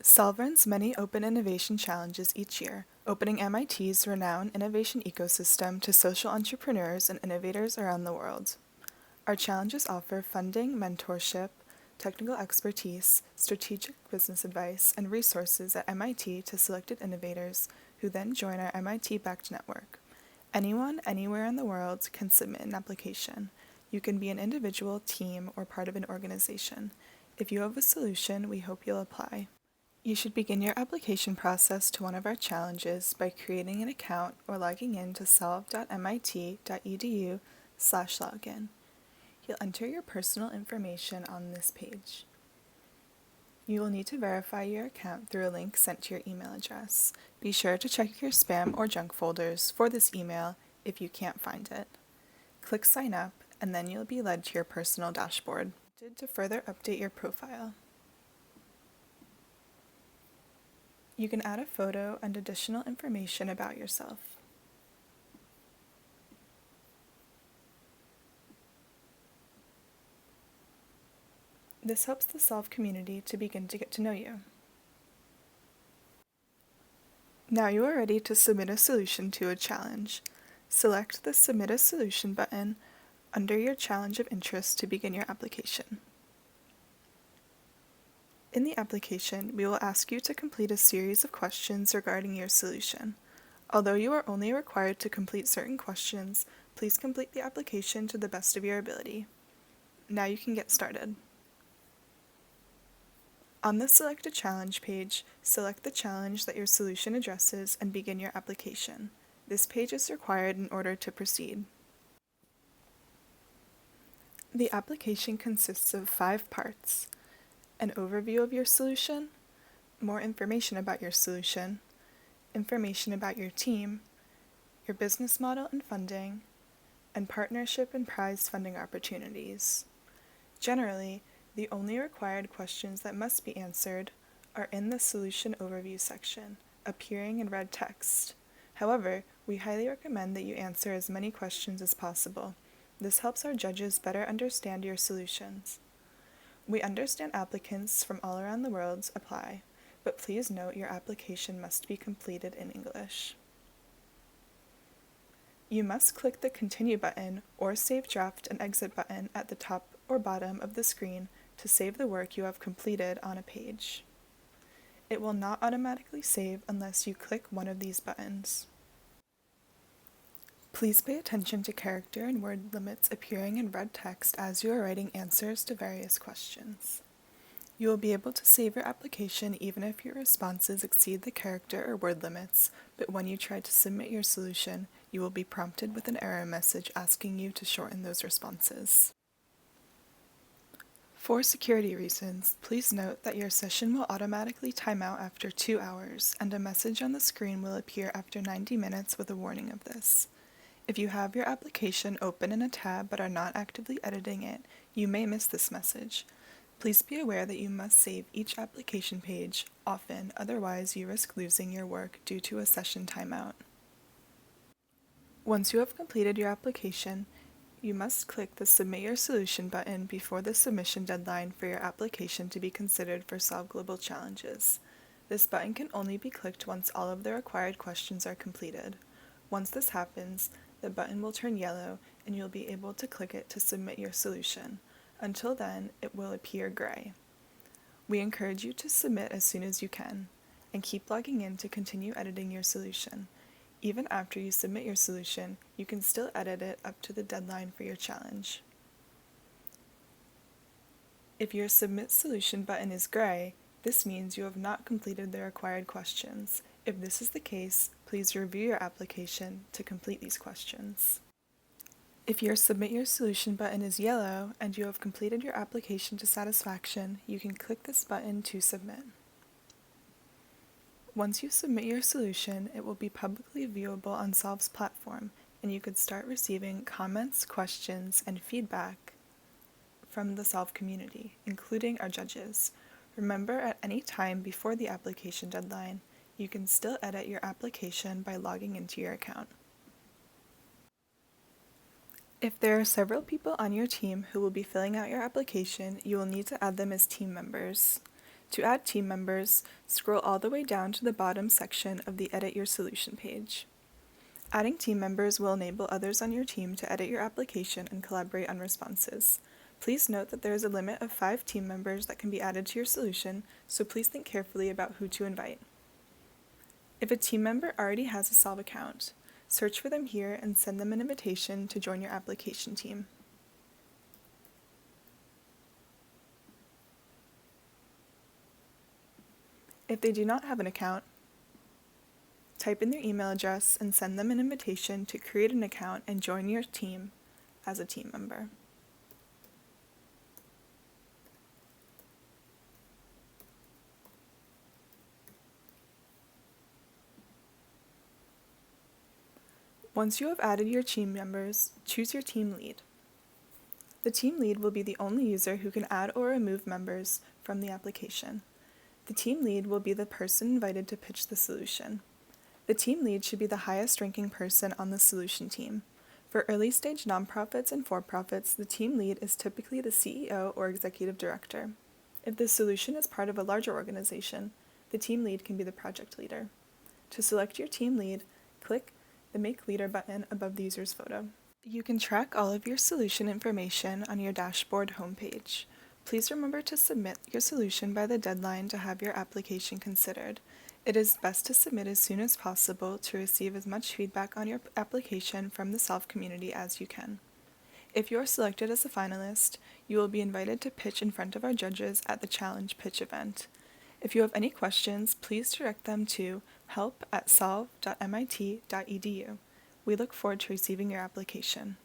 Solve runs many open innovation challenges each year, opening MIT's renowned innovation ecosystem to social entrepreneurs and innovators around the world. Our challenges offer funding, mentorship, technical expertise, strategic business advice, and resources at MIT to selected innovators who then join our MIT-backed network. Anyone, anywhere in the world can submit an application. You can be an individual, team, or part of an organization. If you have a solution, we hope you'll apply. You should begin your application process to one of our challenges by creating an account or logging in to solve.mit.edu/login. You'll enter your personal information on this page. You will need to verify your account through a link sent to your email address. Be sure to check your spam or junk folders for this email if you can't find it. Click Sign Up, and then you'll be led to your personal dashboard to further update your profile. You can add a photo and additional information about yourself. This helps the Solve community to begin to get to know you. Now you are ready to submit a solution to a challenge. Select the Submit a Solution button under your challenge of interest to begin your application. In the application, we will ask you to complete a series of questions regarding your solution. Although you are only required to complete certain questions, please complete the application to the best of your ability. Now you can get started. On the Select a Challenge page, select the challenge that your solution addresses and begin your application. This page is required in order to proceed. The application consists of 5 parts: an overview of your solution, more information about your solution, information about your team, your business model and funding, and partnership and prize funding opportunities. Generally, the only required questions that must be answered are in the Solution Overview section, appearing in red text. However, we highly recommend that you answer as many questions as possible. This helps our judges better understand your solutions. We understand applicants from all around the world apply, but please note your application must be completed in English. You must click the Continue button or Save Draft and Exit button at the top or bottom of the screen to save the work you have completed on a page. It will not automatically save unless you click one of these buttons. Please pay attention to character and word limits appearing in red text as you are writing answers to various questions. You will be able to save your application even if your responses exceed the character or word limits, but when you try to submit your solution, you will be prompted with an error message asking you to shorten those responses. For security reasons, please note that your session will automatically time out after 2 hours, and a message on the screen will appear after 90 minutes with a warning of this. If you have your application open in a tab but are not actively editing it, you may miss this message. Please be aware that you must save each application page often, otherwise you risk losing your work due to a session timeout. Once you have completed your application, you must click the Submit Your Solution button before the submission deadline for your application to be considered for Solve Global Challenges. This button can only be clicked once all of the required questions are completed. Once this happens, the button will turn yellow and you'll be able to click it to submit your solution. Until then, it will appear gray. We encourage you to submit as soon as you can, and keep logging in to continue editing your solution. Even after you submit your solution, you can still edit it up to the deadline for your challenge. If your Submit Solution button is gray, this means you have not completed the required questions. If this is the case, please review your application to complete these questions. If your Submit Your Solution button is yellow and you have completed your application to satisfaction, you can click this button to submit. Once you submit your solution, it will be publicly viewable on Solve's platform, and you could start receiving comments, questions, and feedback from the Solve community, including our judges. Remember, at any time before the application deadline, you can still edit your application by logging into your account. If there are several people on your team who will be filling out your application, you will need to add them as team members. To add team members, scroll all the way down to the bottom section of the Edit Your Solution page. Adding team members will enable others on your team to edit your application and collaborate on responses. Please note that there is a limit of 5 team members that can be added to your solution, so please think carefully about who to invite. If a team member already has a Solve account, search for them here and send them an invitation to join your application team. If they do not have an account, type in their email address and send them an invitation to create an account and join your team as a team member. Once you have added your team members, choose your team lead. The team lead will be the only user who can add or remove members from the application. The team lead will be the person invited to pitch the solution. The team lead should be the highest ranking person on the solution team. For early stage nonprofits and for-profits, the team lead is typically the CEO or executive director. If the solution is part of a larger organization, the team lead can be the project leader. To select your team lead, click the Make Leader button above the user's photo. You can track all of your solution information on your dashboard homepage. Please remember to submit your solution by the deadline to have your application considered. It is best to submit as soon as possible to receive as much feedback on your application from the Solve community as you can. If you are selected as a finalist, you will be invited to pitch in front of our judges at the Challenge Pitch event. If you have any questions, please direct them to help@solve.mit.edu. We look forward to receiving your application.